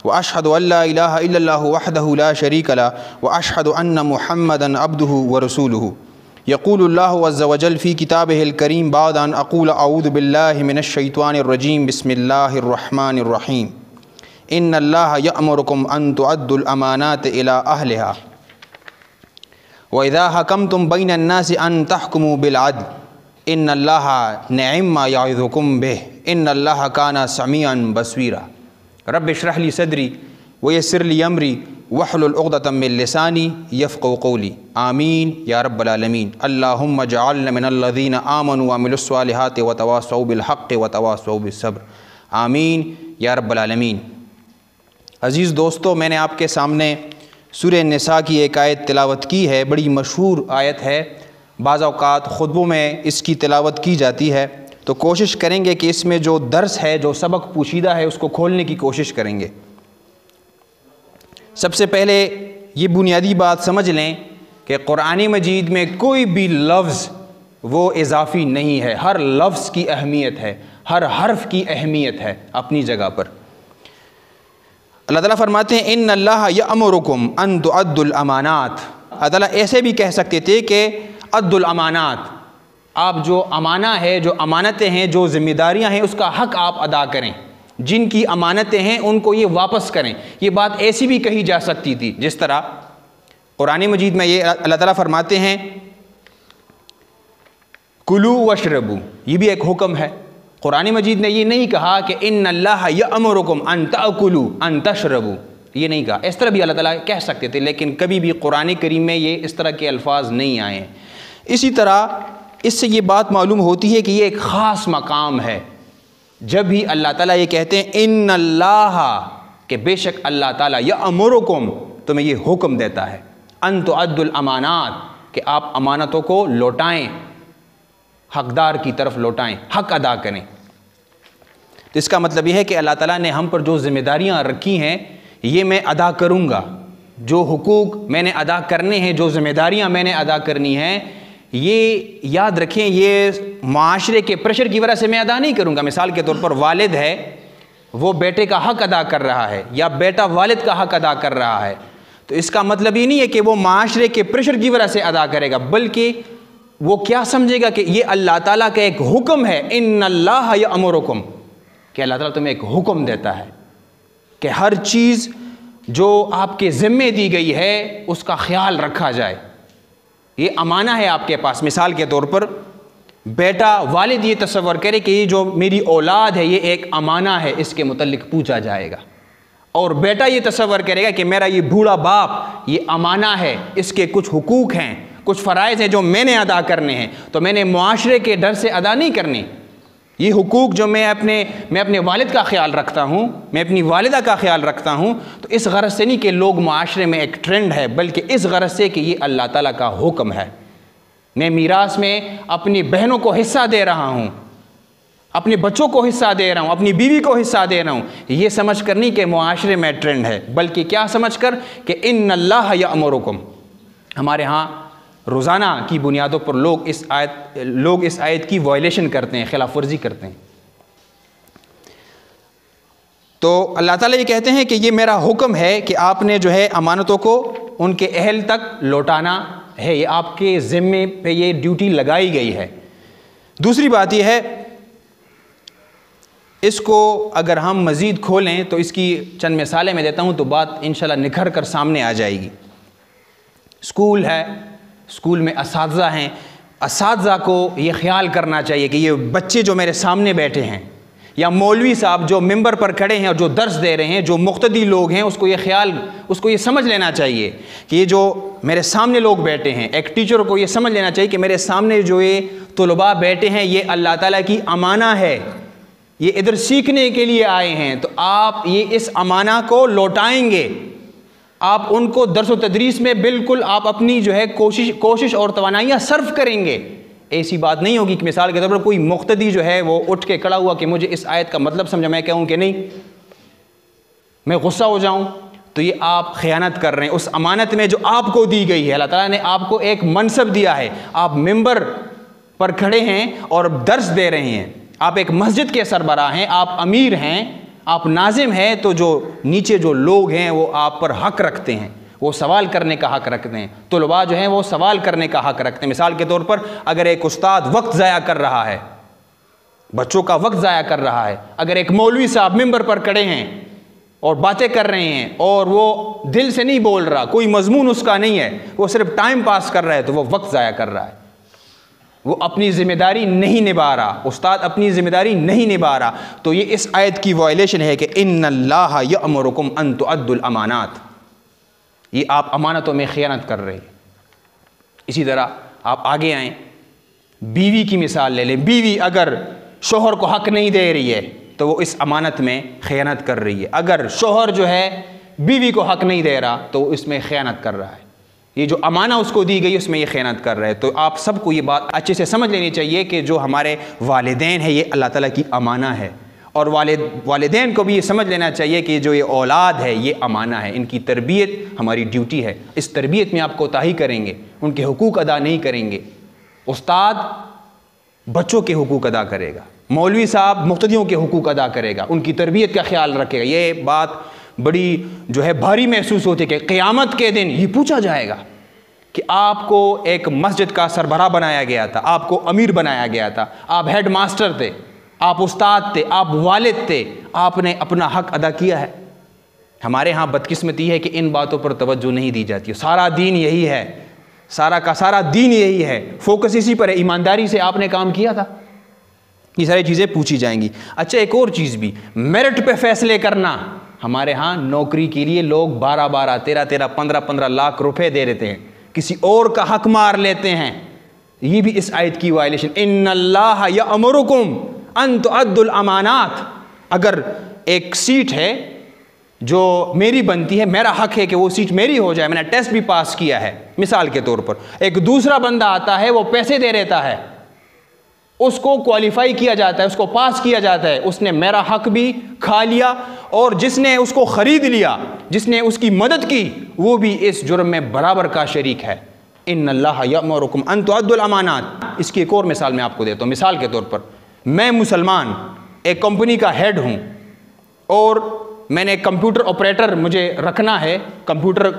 وأشهد أن لا إله إلا الله وحده لا شريك له وأشهد أن محمدا عبده ورسوله. يقول الله عز وجل في كتابه الكريم بعد أن أقول أعوذ بالله من الشيطان الرجيم بسم الله الرحمن الرحيم. إن الله يأمركم أن تؤدوا الأمانات إلى أهلها وإذا حكمتم بين الناس أن تحكموا بالعدل إن الله نعم ما يعظكم به إن الله كان سميعا بصيرا. رب اشرح لي صدري ويسر لي أمري واحلل عقدة من لساني يفقهوا قولي. آمين يا رب العالمين. اللهم اجعلنا من الذين آمنوا وعملوا الصالحات وتواصوا بالحق وتواصوا بالصبر. آمین یا رب العالمین. عزیز دوستو، میں نے آپ کے سامنے سورہ نساء کی ایک آیت تلاوت کی ہے. بڑی مشہور آیت ہے، بعض اوقات خطبوں میں اس کی تلاوت کی جاتی ہے، تو کوشش کریں گے کہ اس میں جو درس ہے، جو سبق پوشیدہ ہے، اس کو کھولنے کی کوشش کریں گے. سب سے پہلے یہ بنیادی بات سمجھ لیں کہ قرآن مجید میں کوئی بھی لفظ وہ اضافی نہیں ہے. ہر لفظ کی اہمیت ہے، ہر حرف کی اہمیت ہے اپنی جگہ پر. اللہ تعالیٰ فرماتے ہیں ان اللہ یأمرکم ان تؤدوا الامانات. اللہ تعالیٰ ایسے بھی کہہ سکتے تھے کہ ادوا الامانات، آپ جو امانہ ہے، جو امانتیں ہیں، جو ذمہ داریاں ہیں، اس کا حق آپ ادا کریں. جن کی امانتیں ہیں ان کو یہ واپس کریں. یہ بات ایسی بھی کہی جا سکتی تھی جس طرح قرآن مجید میں یہ اللہ تعالیٰ فرماتے ہیں کلو واشربو، یہ بھی ایک حکم ہے. قرآن مجید نے یہ نہیں کہا کہ ان اللہ یأمرکم ان تأکلوا ان تشربوا، یہ نہیں کہا. اس طرح بھی اللہ تعالیٰ کہہ سکتے تھے، لیکن کبھی بھی قرآن کریم میں یہ اس طرح کے الفاظ نہیں آئے ہیں. اسی طرح اس سے یہ بات معلوم ہوتی ہے کہ یہ ایک خاص مقام ہے. جب بھی اللہ تعالیٰ یہ کہتے ہیں ان اللہ، کہ بے شک اللہ تعالیٰ یأمرکم، تمہیں یہ حکم دیتا ہے ان تؤدوا الامانات، کہ آپ امانتوں کو لوٹائیں، حقدار کی طرف لوٹائیں، حق ادا کریں. تو اس کا مطلب یہ ہے کہ اللہ تعالیٰ نے ہم پر جو ذمہ داریاں رکھی ہیں یہ میں ادا کروں گا. جو حقوق میں نے ادا کرنے ہیں، جو ذمہ داریاں میں نے ادا کرنی ہیں، یہ یاد رکھیں یہ معاشرے کے پریشر کی وجہ سے میں ادا نہیں کروں گا. مثال کے طور پر والد ہے، وہ بیٹے کا حق ادا کر رہا ہے، یا بیٹا والد کا حق ادا کر رہا ہے، تو اس کا مطلب یہ نہیں ہے کہ وہ معاشرے کے پریشر کی وجہ سے ادا کرے گا، بلکہ وہ کیا سمجھے گا کہ یہ اللہ تعالیٰ کا ایک حکم ہے. ان اللہ یأمرکم، کہ اللہ تعالیٰ تمہیں ایک حکم دیتا ہے کہ ہر چیز جو آپ کے ذمے دی گئی ہے اس کا خیال رکھا جائے. یہ امانہ ہے آپ کے پاس. مثال کے طور پر بیٹا، والد یہ تصور کرے کہ یہ جو میری اولاد ہے یہ ایک امانہ ہے، اس کے متعلق پوچھا جائے گا. اور بیٹا یہ تصور کرے گا کہ میرا یہ بوڑھا باپ یہ امانہ ہے، اس کے کچھ حقوق ہیں، کچھ فرائض ہیں جو میں نے ادا کرنے ہیں، تو میں نے معاشرے کے ڈر سے ادا نہیں کرنے. یہ حقوق جو میں اپنے والد کا خیال رکھتا ہوں، میں اپنی والدہ کا خیال رکھتا ہوں، تو اس غرض سے نہیں کہ لوگ معاشرے میں ایک ٹرینڈ ہے، بلکہ اس غرض سے کہ یہ اللہ تعالیٰ کا حکم ہے. میں میراث میں اپنی بہنوں کو حصہ دے رہا ہوں، اپنے بچوں کو حصہ دے رہا ہوں، اپنی بیوی کو حصہ دے رہا ہوں، یہ سمجھ کر نہیں کہ معاشرے میں ٹرینڈ ہے، بلکہ کیا سمجھ کر کہ ان اللہ یأمرکم. ہمارے ہاں روزانہ کی بنیادوں پر لوگ اس آیت کی وائلیشن کرتے ہیں، خلاف ورزی کرتے ہیں. تو اللہ تعالیٰ یہ کہتے ہیں کہ یہ میرا حکم ہے کہ آپ نے جو ہے امانتوں کو ان کے اہل تک لوٹانا ہے، یہ آپ کے ذمے پہ یہ ڈیوٹی لگائی گئی ہے. دوسری بات یہ ہے، اس کو اگر ہم مزید کھولیں تو اس کی چند مثالیں میں دیتا ہوں تو بات انشاءاللہ نکھر کر سامنے آ جائے گی. اسکول ہے، اسکول میں اساتذہ ہیں، اساتذہ کو یہ خیال کرنا چاہیے کہ یہ بچے جو میرے سامنے بیٹھے ہیں، یا مولوی صاحب جو ممبر پر کھڑے ہیں اور جو درس دے رہے ہیں، جو مقتدی لوگ ہیں، اس کو یہ سمجھ لینا چاہیے کہ یہ جو میرے سامنے لوگ بیٹھے ہیں، ایک ٹیچر کو یہ سمجھ لینا چاہیے کہ میرے سامنے جو یہ طلباء بیٹھے ہیں یہ اللہ تعالیٰ کی امانہ ہے، یہ ادھر سیکھنے کے لیے آئے ہیں، تو آپ یہ اس امانہ کو لوٹائیں گے. آپ ان کو درس و تدریس میں بالکل آپ اپنی جو ہے کوشش اور توانائیاں صرف کریں گے. ایسی بات نہیں ہوگی کہ مثال کے طور پر کوئی مقتدی جو ہے وہ اٹھ کے کھڑا ہوا کہ مجھے اس آیت کا مطلب سمجھا، میں کہوں کہ نہیں، میں غصہ ہو جاؤں. تو یہ آپ خیانت کر رہے ہیں اس امانت میں جو آپ کو دی گئی ہے. اللہ تعالیٰ نے آپ کو ایک منصب دیا ہے، آپ ممبر پر کھڑے ہیں اور درس دے رہے ہیں، آپ ایک مسجد کے سربراہ ہیں، آپ امیر ہیں، آپ ناظم ہیں تو جو نیچے جو لوگ ہیں وہ آپ پر حق رکھتے ہیں، وہ سوال کرنے کا حق رکھتے ہیں، طلباء جو ہیں وہ سوال کرنے کا حق رکھتے ہیں۔ مثال کے طور پر اگر ایک استاد وقت ضائع کر رہا ہے، بچوں کا وقت ضائع کر رہا ہے، اگر ایک مولوی صاحب ممبر پر کھڑے ہیں اور باتیں کر رہے ہیں اور وہ دل سے نہیں بول رہا، کوئی مضمون اس کا نہیں ہے، وہ صرف ٹائم پاس کر رہا ہے، تو وہ وقت ضائع کر رہا ہے، وہ اپنی ذمہ داری نہیں نبھا رہا، استاد اپنی ذمہ داری نہیں نبھا رہا۔ تو یہ اس آیت کی وائلیشن ہے کہ ان اللہ یأمرکم ان تؤدوا الامانات، یہ آپ امانتوں میں خیانت کر رہے ہیں۔ اسی طرح آپ آگے آئیں، بیوی کی مثال لے لیں، بیوی اگر شوہر کو حق نہیں دے رہی ہے تو وہ اس امانت میں خیانت کر رہی ہے، اگر شوہر جو ہے بیوی کو حق نہیں دے رہا تو وہ اس میں خیانت کر رہا ہے، یہ جو امانہ اس کو دی گئی اس میں یہ خیانت کر رہا ہے۔ تو آپ سب کو یہ بات اچھے سے سمجھ لینی چاہیے کہ جو ہمارے والدین ہیں یہ اللہ تعالیٰ کی امانہ ہے، اور والدین کو بھی یہ سمجھ لینا چاہیے کہ جو یہ اولاد ہے یہ امانہ ہے، ان کی تربیت ہماری ڈیوٹی ہے، اس تربیت میں آپ کوتاہی کریں گے، ان کے حقوق ادا نہیں کریں گے، استاد بچوں کے حقوق ادا کرے گا، مولوی صاحب مقتدیوں کے حقوق ادا کرے گا، ان کی تربیت کا خیال رکھے گا۔ یہ بات بڑی جو ہے بھاری محسوس ہوتی ہے کہ قیامت کے دن یہ پوچھا جائے گا کہ آپ کو ایک مسجد کا سربراہ بنایا گیا تھا، آپ کو امیر بنایا گیا تھا، آپ ہیڈ ماسٹر تھے، آپ استاد تھے، آپ والد تھے، آپ نے اپنا حق ادا کیا ہے؟ ہمارے ہاں بدقسمتی ہے کہ ان باتوں پر توجہ نہیں دی جاتی، سارا دین یہی ہے، سارا کا سارا دین یہی ہے، فوکس اسی پر ہے، ایمانداری سے آپ نے کام کیا تھا، یہ ساری چیزیں پوچھی جائیں گی۔ اچھا ایک اور چیز بھی، میرٹ پہ فیصلے کرنا، ہمارے ہاں نوکری کے لیے لوگ 12 13 15 لاکھ روپے دے دیتے ہیں، کسی اور کا حق مار لیتے ہیں، یہ بھی اس آیت کی وائلیشن، ان اللہ یأمرکم ان تؤدوا الامانات۔ اگر ایک سیٹ ہے جو میری بنتی ہے، میرا حق ہے کہ وہ سیٹ میری ہو جائے، میں نے ٹیسٹ بھی پاس کیا ہے، مثال کے طور پر ایک دوسرا بندہ آتا ہے وہ پیسے دے دیتا ہے، اس کو کوالیفائی کیا جاتا ہے، اس کو پاس کیا جاتا ہے، اس نے میرا حق بھی کھا لیا، اور جس نے اس کو خرید لیا، جس نے اس کی مدد کی، وہ بھی اس جرم میں برابر کا شریک ہے۔ ان اللہ یأمرکم ان تؤدوا الامانات۔ اس کی ایک اور مثال میں آپ کو دیتا ہوں، مثال کے طور پر میں مسلمان ایک کمپنی کا ہیڈ ہوں، اور میں نے ایک کمپیوٹر آپریٹر مجھے رکھنا ہے، کمپیوٹر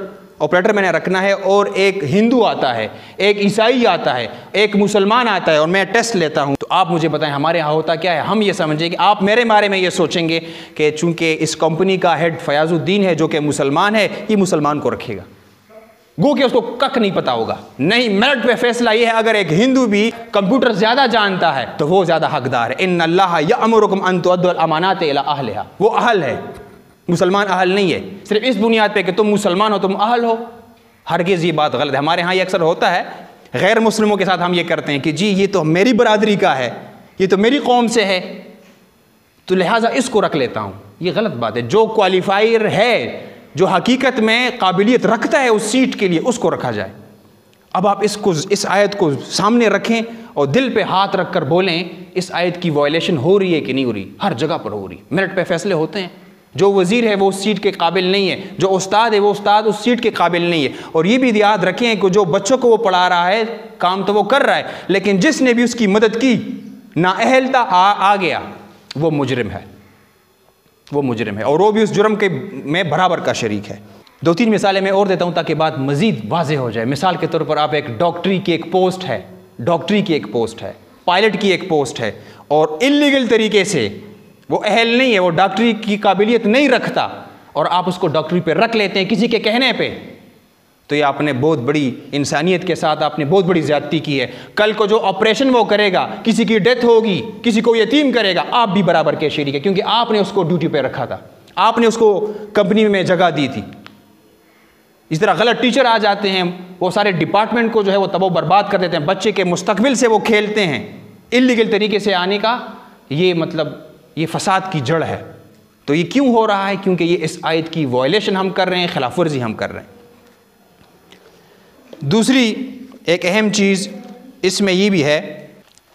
آپریٹر میں نے رکھنا ہے، اور ایک ہندو آتا ہے، ایک عیسائی آتا ہے، ایک مسلمان آتا ہے، اور میں ٹیسٹ لیتا ہوں۔ تو آپ مجھے بتائیں ہمارے ہاں ہوتا کیا ہے؟ ہم یہ سمجھیں کہ آپ میرے بارے میں یہ سوچیں گے کہ چونکہ اس کمپنی کا ہیڈ فیاض الدین ہے جو کہ مسلمان ہے، یہ مسلمان کو رکھے گا، گو کہ اس کو کک نہیں پتا ہوگا۔ نہیں، میرٹ پہ فیصلہ یہ ہے، اگر ایک ہندو بھی کمپیوٹر زیادہ جانتا ہے تو وہ زیادہ حقدار ہے۔ ان اللہ یأمرکم ان تؤدوا الامانات الی اہلھا، وہ اہل ہے، مسلمان اہل نہیں ہے، صرف اس بنیاد پہ کہ تم مسلمان ہو تم اہل ہو۔ ہرگز یہ بات غلط ہے، ہمارے ہاں یہ اکثر ہوتا ہے، غیر مسلموں کے ساتھ ہم یہ کرتے ہیں کہ جی یہ تو میری برادری کا ہے، یہ تو میری قوم سے ہے، تو لہٰذا اس کو رکھ لیتا ہوں۔ یہ غلط بات ہے، جو کوالیفائر ہے، جو حقیقت میں قابلیت رکھتا ہے اس سیٹ کے لیے، اس کو رکھا جائے۔ اب آپ اس آیت کو سامنے رکھیں اور دل پہ ہاتھ رکھ کر بولیں اس آیت کی وائلیشن ہو رہی ہے کہ نہیں ہو رہی؟ ہر جگہ پر ہو رہی، میرٹ پہ فیصلے ہوتے ہیں، جو وزیر ہے وہ اس سیٹ کے قابل نہیں ہے، جو استاد ہے وہ استاد اس سیٹ کے قابل نہیں ہے۔ اور یہ بھی یاد رکھیں کہ جو بچوں کو وہ پڑھا رہا ہے کام تو وہ کر رہا ہے، لیکن جس نے بھی اس کی مدد کی، نااہل تھا، آ گیا، وہ مجرم ہے، وہ مجرم ہے، اور وہ بھی اس جرم کے میں برابر کا شریک ہے۔ 2-3 مثالیں میں اور دیتا ہوں تاکہ بات مزید واضح ہو جائے۔ مثال کے طور پر آپ ایک ڈاکٹری کی ایک پوسٹ ہے، ڈاکٹری کی ایک پوسٹ ہے، پائلٹ کی ایک پوسٹ ہے، اور انلیگل طریقے سے وہ اہل نہیں ہے، وہ ڈاکٹری کی قابلیت نہیں رکھتا، اور آپ اس کو ڈاکٹری پہ رکھ لیتے ہیں کسی کے کہنے پہ، تو یہ آپ نے بہت بڑی انسانیت کے ساتھ آپ نے بہت بڑی زیادتی کی ہے۔ کل کو جو آپریشن وہ کرے گا، کسی کی ڈیتھ ہوگی، کسی کو یتیم کرے گا، آپ بھی برابر کے شریک ہے، کیونکہ آپ نے اس کو ڈیوٹی پہ رکھا تھا، آپ نے اس کو کمپنی میں جگہ دی تھی۔ اس طرح غلط ٹیچر آ جاتے ہیں، وہ سارے ڈپارٹمنٹ کو جو ہے وہ تباہ و برباد کر دیتے ہیں، بچے کے مستقبل سے وہ کھیلتے ہیں۔ انلیگل طریقے سے آنے کا یہ مطلب یہ فساد کی جڑ ہے۔ تو یہ کیوں ہو رہا ہے؟ کیونکہ یہ اس آیت کی وائلیشن ہم کر رہے ہیں، خلاف ورزی ہم کر رہے ہیں۔ دوسری ایک اہم چیز اس میں یہ بھی ہے،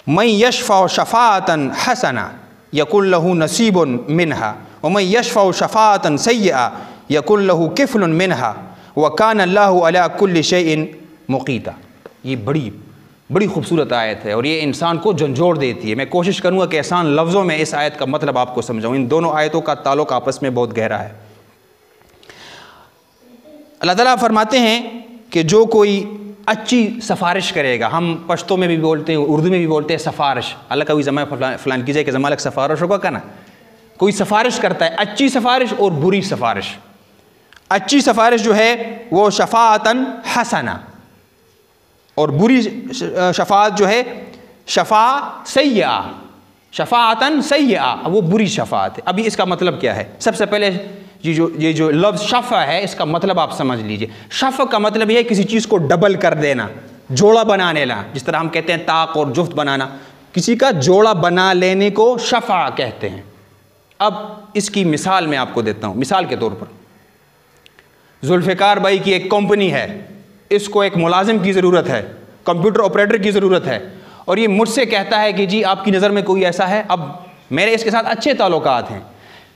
من یشفع شفاعۃ حسنہ یکن لہ نصیب منہا ومن یشفع شفاعۃ سیئہ یکن لہ کفل منہا وکان اللہ علی کل شیء مقیتا۔ یہ بڑی بڑی خوبصورت آیت ہے اور یہ انسان کو جھنجھوڑ دیتی ہے. میں کوشش کروں گا کہ آسان لفظوں میں اس آیت کا مطلب آپ کو سمجھاؤں. ان دونوں آیتوں کا تعلق آپس میں بہت گہرا ہے. اللہ تعالیٰ فرماتے ہیں کہ جو کوئی اچھی سفارش کرے گا, ہم پشتو میں بھی بولتے ہیں, اردو میں بھی بولتے ہیں سفارش. اللہ کا بھی زمانہ فلان کیجئے کہ زمانہ سفارش ہوگا کا نا. کوئی سفارش کرتا ہے, اچھی سفارش اور بری سفارش. اچھی سفارش جو ہے وہ شفاعتاً حسنہ, اور بری شفاعت جو ہے شفاع سیئہ, شفاعتاً سیئہ, وہ بری شفاعت ہے. ابھی اس کا مطلب کیا ہے؟ سب سے پہلے یہ جو لفظ شفع ہے اس کا مطلب آپ سمجھ لیجئے. شفع کا مطلب یہ ہے کسی چیز کو ڈبل کر دینا, جوڑا بنا لینا. جس طرح ہم کہتے ہیں طاق اور جفت بنانا, کسی کا جوڑا بنا لینے کو شفع کہتے ہیں. اب اس کی مثال میں آپ کو دیتا ہوں. مثال کے طور پر ذوالفقار بھائی کی ایک کمپنی ہے, اس کو ایک ملازم کی ضرورت ہے, کمپیوٹر آپریٹر کی ضرورت ہے, اور یہ مجھ سے کہتا ہے کہ جی آپ کی نظر میں کوئی ایسا ہے. اب میرے اس کے ساتھ اچھے تعلقات ہیں,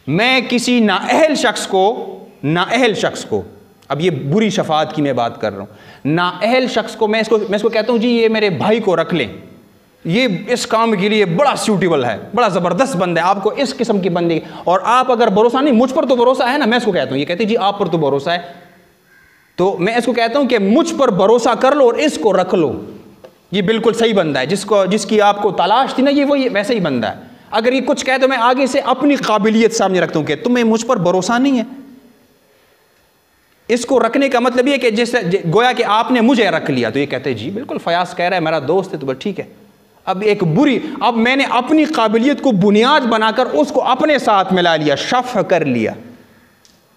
میں کسی نااہل شخص کو اب یہ بری شفاعت کی میں بات کر رہا ہوں, نااہل شخص کو میں اس کو کہتا ہوں جی یہ میرے بھائی کو رکھ لیں, یہ اس کام کے لیے بڑا سیوٹیبل ہے, بڑا زبردست بندہ ہے, آپ کو اس قسم کی بندے, اور آپ اگر بھروسہ نہیں, مجھ پر تو بھروسہ ہے نا, میں اس کو کہتا ہوں, یہ کہتے ہیں جی آپ پر تو بھروسہ ہے, تو میں اس کو کہتا ہوں کہ مجھ پر بھروسہ کر لو اور اس کو رکھ لو, یہ بالکل صحیح بندہ ہے, جس کی آپ کو تلاش تھی نا, یہ وہی ویسے ہی بندہ ہے. اگر یہ کچھ کہے تو میں آگے سے اپنی قابلیت سامنے رکھتا ہوں کہ تمہیں مجھ پر بھروسہ نہیں ہے. اس کو رکھنے کا مطلب یہ کہ گویا کہ آپ نے مجھے رکھ لیا, تو یہ کہتے ہیں جی بالکل فیاض کہہ رہا ہے میرا دوست ہے تو بس ٹھیک ہے. اب میں نے اپنی قابلیت کو بنیاد بنا کر اس کو اپنے ساتھ ملا لیا, شفع کر لیا.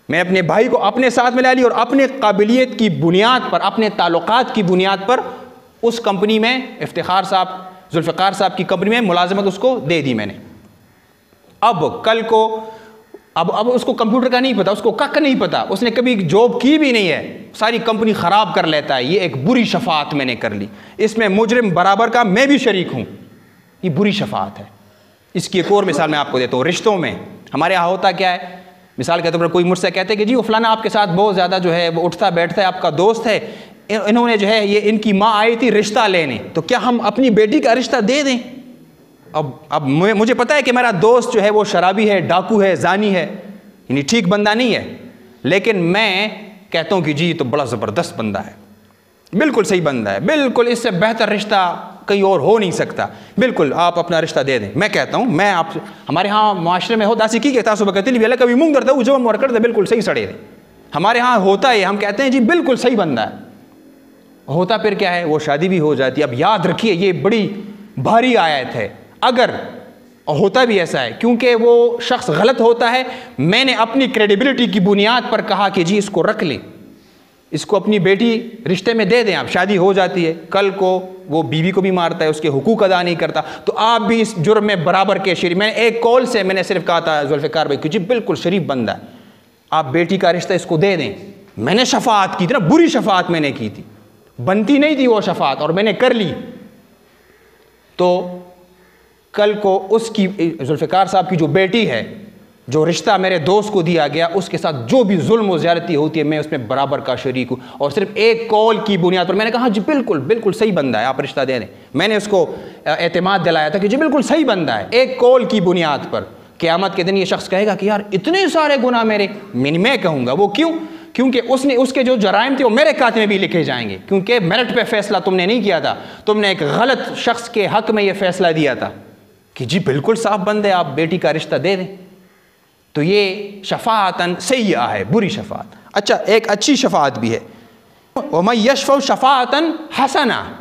میں اپنے بھائی کو اپنے ساتھ ملا لیا اور اپنے قابلیت کی بنیاد پر, اپنے تعلقات کی بنیاد پر اس کمپنی میں, ذوالفقار صاحب کی کمپنی میں ملازمت اس کو دے دی میں نے. اب کل کو اب اس کو کمپیوٹر کا نہیں پتا, اس کو کک نہیں پتا, اس نے کبھی جاب کی بھی نہیں ہے, ساری کمپنی خراب کر لیتا ہے. یہ ایک بری شفاعت میں نے کر لی, اس میں مجرم برابر کا میں بھی شریک ہوں, یہ بری شفاعت ہے. اس کی ایک اور مثال میں آپ کو دیتا ہوں. رشتوں میں ہمارے ہاں ہوتا کیا ہے, مثال کے طور پر کوئی مجھ سے کہتے ہیں کہ جی وہ فلانا آپ کے ساتھ بہت زیادہ جو ہے وہ اٹھتا بیٹھتا ہے, آپ کا دوست ہے, انہوں نے جو ہے یہ ان کی ماں آئی تھی رشتہ لینے, تو کیا ہم اپنی بیٹی کا رشتہ دے دیں؟ اب مجھے پتا ہے کہ میرا دوست جو ہے وہ شرابی ہے, ڈاکو ہے, زانی ہے, یعنی ٹھیک بندہ نہیں ہے, لیکن میں کہتا ہوں کہ جی یہ تو بڑا زبردست بندہ ہے, بالکل صحیح بندہ ہے, بالکل اس سے بہتر رشتہ کہیں اور ہو نہیں سکتا, بالکل آپ اپنا رشتہ دے دیں. میں کہتا ہوں, میں آپ ہمارے ہاں معاشرے میں ہوتا کی کہتا صبح کہتے بھی اللہ کبھی مونگ درتا جو ہم کرتے بالکل صحیح سڑے دیں. ہمارے ہاں ہوتا ہے, ہم کہتے ہیں جی بالکل صحیح بندہ ہے, ہوتا پھر کیا ہے, وہ شادی بھی ہو جاتی ہے. اب یاد رکھیے یہ بڑی بھاری آیت ہے, اگر ہوتا بھی ایسا ہے کیونکہ وہ شخص غلط ہوتا ہے, میں نے اپنی کریڈیبلٹی کی بنیاد پر کہا کہ جی اس کو رکھ لیں, اس کو اپنی بیٹی رشتے میں دے دیں. آپ شادی ہو جاتی ہے, کل کو وہ بیوی کو بھی مارتا ہے, اس کے حقوق ادا نہیں کرتا, تو آپ بھی اس جرم میں برابر کے شریک. میں نے ایک کال سے میں نے صرف کہا تھا ذوالفقار بھائی کہ جی بالکل شریف بندہ ہے, آپ بیٹی کا رشتہ اس کو دے دیں. میں نے شفاعت کی تھی نا, بری شفاعت میں نے کی تھی, بنتی نہیں تھی وہ شفاعت, اور میں نے کر لی. تو کل کو اس کی ذوالفقار صاحب کی جو بیٹی ہے, جو رشتہ میرے دوست کو دیا گیا, اس کے ساتھ جو بھی ظلم و زیادتی ہوتی ہے میں اس میں برابر کا شریک ہوں. اور صرف ایک کال کی بنیاد پر میں نے کہا جی بالکل صحیح بندہ ہے, آپ رشتہ دے دیں. میں نے اس کو اعتماد دلایا تھا کہ جی بالکل صحیح بندہ ہے, ایک کال کی بنیاد پر. قیامت کے دن یہ شخص کہے گا کہ یار اتنے سارے گناہ میرے, میں کہوں گا وہ کیوں, کیونکہ اس کے جو جرائم تھے وہ میرے کھاتے میں بھی لکھے جائیں گے, کیونکہ میرٹ پہ فیصلہ تم نے نہیں کیا تھا, تم نے ایک غلط شخص کے حق میں یہ فیصلہ دیا تھا کہ جی بالکل صاف بندے, آپ بیٹی کا رشتہ دے دیں. تو یہ شفاعتاً سیئہ ہے, بری شفاعت. اچھا, ایک اچھی شفاعت بھی ہے, وَمَن يَشْفَعْ شَفَاعَةً حَسَنَةً,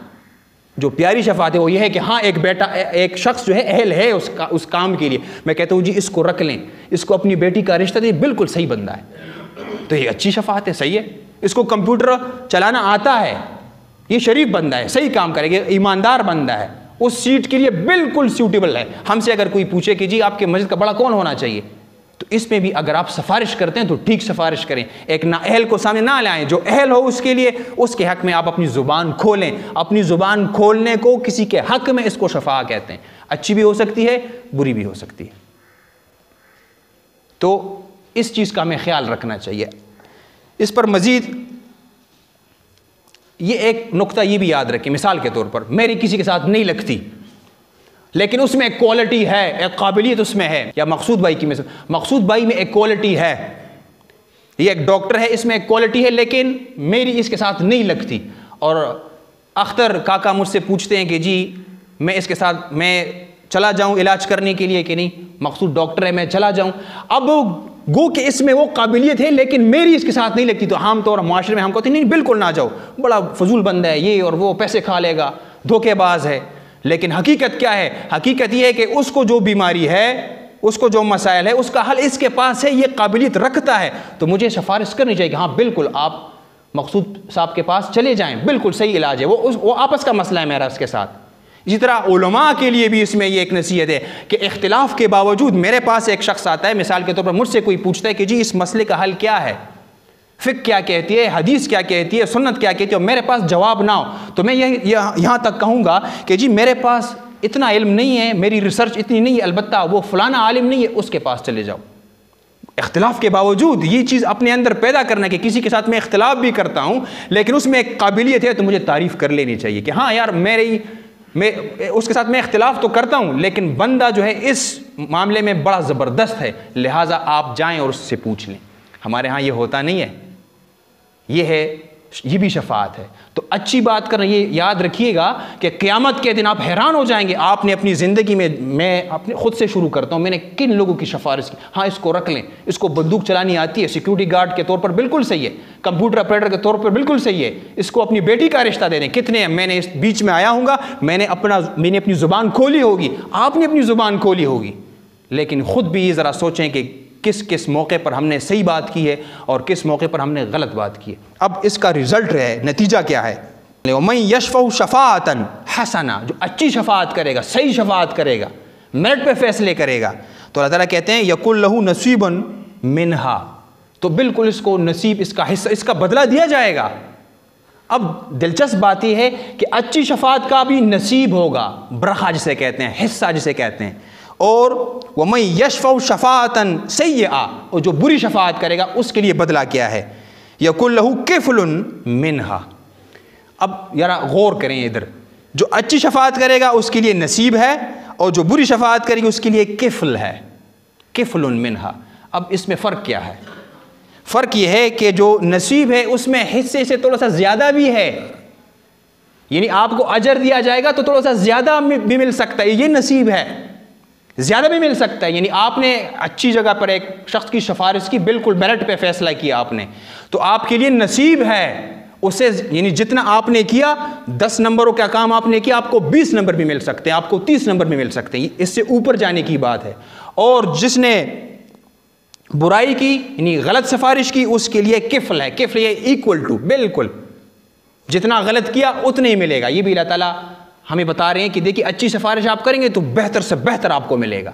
جو پیاری شفاعت ہے وہ یہ ہے کہ ہاں ایک شخص جو ہے اہل ہے اس کام کے لیے, میں کہتا ہوں جی اس کو رکھ لیں, اس کو اپنی بیٹی کا رشتہ دیں, بالکل صحیح بندہ ہے. تو یہ اچھی شفاعت ہے, صحیح ہے. اس کو کمپیوٹر چلانا آتا ہے, یہ شریف بندہ ہے, صحیح کام کرے گا, ایماندار بندہ ہے, اس سیٹ کے لیے بالکل سیوٹیبل ہے. ہم سے اگر کوئی پوچھے کہ جی آپ کے مسجد کا بڑا کون ہونا چاہیے, تو اس میں بھی اگر آپ سفارش کرتے ہیں تو ٹھیک سفارش کریں, ایک نااہل کو سامنے نہ لائیں, جو اہل ہو اس کے لیے, اس کے حق میں آپ اپنی زبان کھولیں. اپنی زبان کھولنے کو کسی کے حق میں اس کو شفاع کہتے ہیں. اچھی بھی ہو سکتی ہے, بری بھی ہو سکتی ہے. تو اس چیز کا ہمیں خیال رکھنا چاہیے. اس پر مزید یہ ایک نقطہ یہ بھی یاد رکھیں، مثال کے طور پر میری کسی کے ساتھ نہیں لگتی لیکن اس میں ایک کوالٹی ہے، ایک قابلیت اس میں ہے، یا مقصود بھائی کی مثال، مقصود بھائی میں ایک کوالٹی ہے، یہ ایک ڈاکٹر ہے، اس میں ایک کوالٹی ہے لیکن میری اس کے ساتھ نہیں لگتی، اور اختر کاکا مجھ سے پوچھتے ہیں کہ جی میں اس کے ساتھ میں چلا جاؤں علاج کرنے کے لیے کہ نہیں، مقصود ڈاکٹر ہے میں چلا جاؤں، اب گو کہ اس میں وہ قابلیت ہے لیکن میری اس کے ساتھ نہیں لگتی، تو عام طور معاشرے میں ہم کہتے ہیں نہیں بالکل نہ جاؤ، بڑا فضول بندہ ہے یہ، اور وہ پیسے کھا لے گا، دھوکے باز ہے۔ لیکن حقیقت کیا ہے؟ حقیقت یہ ہے کہ اس کو جو بیماری ہے، اس کو جو مسائل ہے، اس کا حل اس کے پاس ہے، یہ قابلیت رکھتا ہے، تو مجھے سفارش کرنی چاہیے کہ ہاں بالکل آپ مقصود صاحب کے پاس چلے جائیں، بالکل صحیح علاج ہے، وہ آپس کا مسئلہ ہے میرا اس کے ساتھ۔ اسی طرح علماء کے لیے بھی اس میں یہ ایک نصیحت ہے کہ اختلاف کے باوجود میرے پاس ایک شخص آتا ہے، مثال کے طور پر مجھ سے کوئی پوچھتا ہے کہ جی اس مسئلے کا حل کیا ہے، فقہ کیا کہتی ہے، حدیث کیا کہتی ہے، سنت کیا کہتی ہے، اور میرے پاس جواب نہ ہو، تو میں یہاں تک کہوں گا کہ جی میرے پاس اتنا علم نہیں ہے، میری ریسرچ اتنی نہیں ہے، البتہ وہ فلانا عالم نہیں ہے، اس کے پاس چلے جاؤ۔ اختلاف کے باوجود یہ چیز اپنے اندر پیدا کرنا کہ کسی کے ساتھ میں اختلاف بھی کرتا ہوں لیکن اس میں ایک قابلیت ہے، تو مجھے تعریف کر لینی چاہیے کہ ہاں یار میں اس کے ساتھ میں اختلاف تو کرتا ہوں لیکن بندہ جو ہے اس معاملے میں بڑا زبردست ہے، لہٰذا آپ جائیں اور اس سے پوچھ لیں۔ ہمارے ہاں یہ ہوتا نہیں ہے، یہ بھی شفاعت ہے۔ تو اچھی بات کرنا، یہ یاد رکھیے گا کہ قیامت کے دن آپ حیران ہو جائیں گے، آپ نے اپنی زندگی میں اپنے خود سے شروع کرتا ہوں، میں نے کن لوگوں کی سفارش کی، ہاں اس کو رکھ لیں، اس کو بندوق چلانی آتی ہے، سیکیورٹی گارڈ کے طور پر بالکل صحیح ہے، کمپیوٹر آپریٹر کے طور پر بالکل صحیح ہے، اس کو اپنی بیٹی کا رشتہ دے دیں، کتنے ہیں، میں نے اس بیچ میں آیا ہوں گا، میں نے اپنی زبان کھولی ہوگی، آپ نے اپنی زبان کھولی ہوگی، لیکن خود بھی یہ ذرا سوچیں کہ کس موقع پر ہم نے صحیح بات کی ہے اور کس موقع پر ہم نے غلط بات کی ہے۔ اب اس کا رزلٹ ہے، نتیجہ کیا ہے؟ وَمَن يَشْفَعُ شَفَاعَةً حَسَنَةً، جو اچھی شفاعت کرے گا، صحیح شفاعت کرے گا، میرٹ پہ فیصلے کرے گا، تو اللہ تعالیٰ کہتے ہیں يَكُن لَهُ نَصِيبٌ مِنْهَا، تو بالکل اس کو نصیب، اس کا حصہ، اس کا بدلہ دیا جائے گا۔ اب دلچسپ بات یہ ہے کہ اچھی شفاعت کا بھی نصیب ہوگا، برخہ جسے کہتے ہیں، حصہ جسے کہتے ہیں، اور وَمَن يَشْفَعُ شَفَاعَةً سَيِّئَةً، اور جو بری شفاعت کرے گا اس کے لیے بدلہ کیا ہے؟ يَكُن لَهُ كِفْلٌ مِنْهَا۔ اب ذرا غور کریں ادھر، جو اچھی شفاعت کرے گا اس کے لیے نصیب ہے، اور جو بری شفاعت کرے گی اس کے لیے کفل ہے، کفل منہا۔ اب اس میں فرق کیا ہے؟ فرق یہ ہے کہ جو نصیب ہے اس میں حصے سے تھوڑا سا زیادہ بھی ہے، یعنی آپ کو اجر دیا جائے گا تو تھوڑا سا زیادہ بھی مل سکتا ہے، یہ نصیب ہے، زیادہ بھی مل سکتا ہے، یعنی آپ نے اچھی جگہ پر ایک شخص کی سفارش کی، بالکل میرٹ پہ فیصلہ کیا آپ نے، تو آپ کے لیے نصیب ہے اسے، یعنی جتنا آپ نے کیا، 10 نمبروں کا کام آپ نے کیا، آپ کو 20 نمبر بھی مل سکتے ہیں، آپ کو 30 نمبر بھی مل سکتے ہیں، اس سے اوپر جانے کی بات ہے۔ اور جس نے برائی کی، یعنی غلط سفارش کی، اس کے لیے کفل ہے، کفل یہ ایکول ٹو، بالکل جتنا غلط کیا اتنا ہی ملے گا۔ یہ بھی اللہ تعالیٰ ہمیں بتا رہے ہیں کہ دیکھیے اچھی سفارش آپ کریں گے تو بہتر سے بہتر آپ کو ملے گا،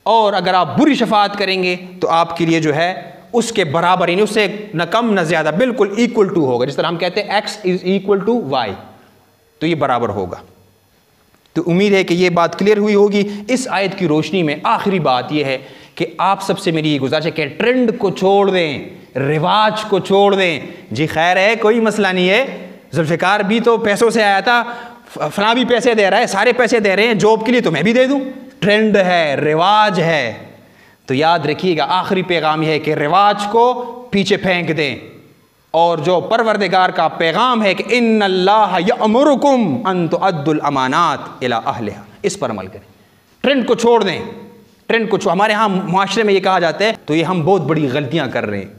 اور اگر آپ بری شفاعت کریں گے تو آپ کے لیے جو ہے اس کے برابر، یعنی اس سے نہ کم نہ زیادہ، بالکل ایکول ٹو ہوگا، جس طرح ہم کہتے ہیں x is equal to y, تو یہ برابر ہوگا۔ تو امید ہے کہ یہ بات کلیئر ہوئی ہوگی۔ اس آیت کی روشنی میں آخری بات یہ ہے کہ آپ سب سے میری یہ گزارش ہے کہ ٹرینڈ کو چھوڑ دیں، رواج کو چھوڑ دیں۔ جی خیر ہے، کوئی مسئلہ نہیں ہے، ذوالفقار بھی تو پیسوں سے آیا تھا، فلاں بھی پیسے دے رہا ہے، سارے پیسے دے رہے ہیں جاب کے لیے، تو میں بھی دے دوں۔ ٹرینڈ ہے، رواج ہے، تو یاد رکھیے گا آخری پیغام یہ ہے کہ رواج کو پیچھے پھینک دیں، اور جو پروردگار کا پیغام ہے کہ ان اللہ یأمرکم ان تؤدوا الامانات الی اہلہا، اس پر عمل کریں، ٹرینڈ کو چھوڑ دیں۔ ٹرینڈ کو ہمارے ہاں معاشرے میں یہ کہا جاتا ہے، تو یہ ہم بہت بڑی غلطیاں کر رہے ہیں،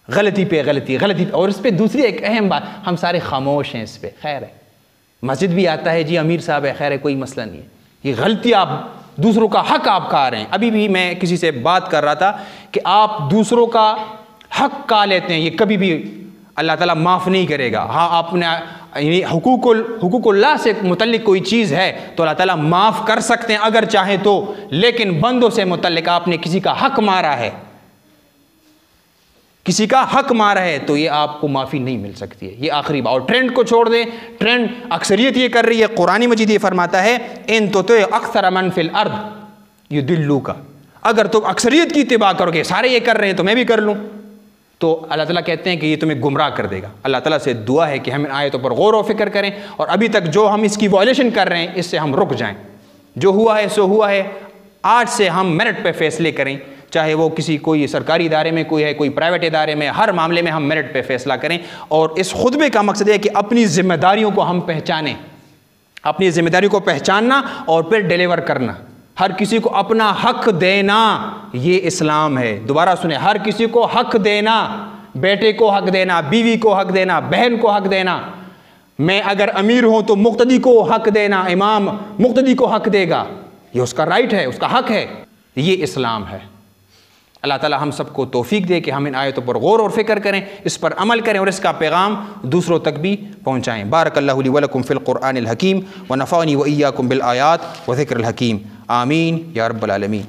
غلطی پہ غلطی، غلطی پہ، اور اس پہ دوسری ایک اہم بات، ہم سارے خاموش ہیں اس پہ، خیر ہے، مسجد بھی آتا ہے جی امیر صاحب ہے، خیر ہے، کوئی مسئلہ نہیں ہے، یہ غلطی آپ دوسروں کا حق آپ کھا رہے ہیں۔ ابھی بھی میں کسی سے بات کر رہا تھا کہ آپ دوسروں کا حق کھا لیتے ہیں، یہ کبھی بھی اللہ تعالیٰ معاف نہیں کرے گا۔ ہاں آپ نے یعنی حقوق اللہ سے متعلق کوئی چیز ہے تو اللہ تعالیٰ معاف کر سکتے ہیں اگر چاہیں تو، لیکن بندوں سے متعلق آپ نے کسی کا حق مارا ہے، کسی کا حق مارا ہے، تو یہ آپ کو معافی نہیں مل سکتی ہے، یہ آخری بات۔ اور ٹرینڈ کو چھوڑ دیں، ٹرینڈ اکثریت یہ کر رہی ہے، قرآن مجید یہ فرماتا ہے ان تطع اکثر من فی الارض یضلوک، اگر تم اکثریت کی اتباع کرو گے، سارے یہ کر رہے ہیں تو میں بھی کر لوں، تو اللہ تعالیٰ کہتے ہیں کہ یہ تمہیں گمراہ کر دے گا۔ اللہ تعالیٰ سے دعا ہے کہ ہم ان آیتوں پر غور و فکر کریں، اور ابھی تک جو ہم اس کی وائلیشن کر رہے ہیں اس سے ہم رک جائیں۔ جو ہوا ہے سو ہوا ہے، آج سے ہم میرٹ پہ فیصلے کریں، چاہے وہ کوئی سرکاری ادارے میں کوئی ہے، کوئی پرائیویٹ ادارے میں، ہر معاملے میں ہم میرٹ پہ فیصلہ کریں۔ اور اس خطبے کا مقصد ہے کہ اپنی ذمہ داریوں کو ہم پہچانیں، اپنی ذمہ داریوں کو پہچاننا اور پھر ڈیلیور کرنا، ہر کسی کو اپنا حق دینا، یہ اسلام ہے۔ دوبارہ سنیں، ہر کسی کو حق دینا، بیٹے کو حق دینا، بیوی کو حق دینا، بہن کو حق دینا۔ میں اگر امیر ہوں تو مقتدی کو حق دینا، امام مقتدی کو حق دے گا، یہ اس کا رائٹ ہے، اس کا حق ہے، یہ اسلام ہے۔ اللہ تعالی ہم سب کو توفیق دے کہ ہم ان آیتوں پر غور اور فکر کریں، اس پر عمل کریں اور اس کا پیغام دوسروں تک بھی پہنچائیں۔ بارک اللہ لی ولکم فی القرآن الحکیم ونفعنی وإیاکم بالآیات وذکر الحکیم، آمین یا رب العالمین۔